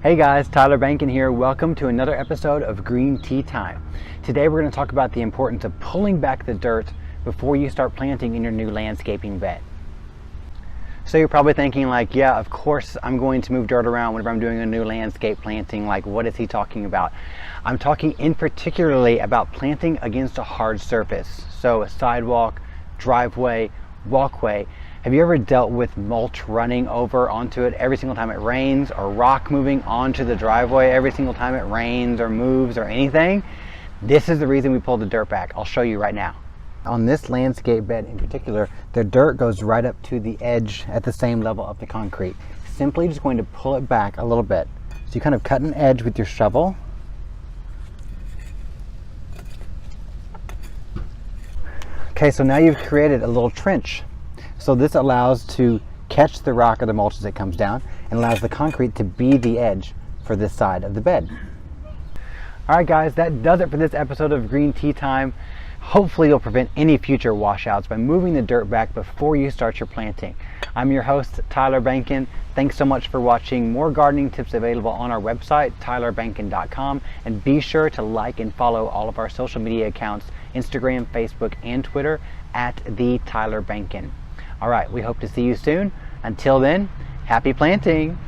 Hey guys, Tyler Banken here. Welcome to another episode of Green Tea Time. Today we're going to talk about the importance of pulling back the dirt before you start planting in your new landscaping bed. So you're probably thinking like, yeah, of course I'm going to move dirt around whenever I'm doing a new landscape planting. Like, what is he talking about? I'm talking in particularly about planting against a hard surface. So a sidewalk, driveway, walkway. Have you ever dealt with mulch running over onto it every single time it rains, or rock moving onto the driveway every single time it rains or moves or anything? This is the reason we pull the dirt back. I'll show you right now. On this landscape bed in particular, the dirt goes right up to the edge at the same level of the concrete. Simply just going to pull it back a little bit. So you kind of cut an edge with your shovel. Okay, so now you've created a little trench. So this allows to catch the rock or the mulch as it comes down and allows the concrete to be the edge for this side of the bed. All right guys, that does it for this episode of Green Tea Time. Hopefully you'll prevent any future washouts by moving the dirt back before you start your planting. I'm your host, Tyler Banken. Thanks so much for watching. More gardening tips available on our website, tylerbanken.com, and be sure to like and follow all of our social media accounts, Instagram, Facebook, and Twitter at the Tyler Banken. All right, we hope to see you soon. Until then, happy planting.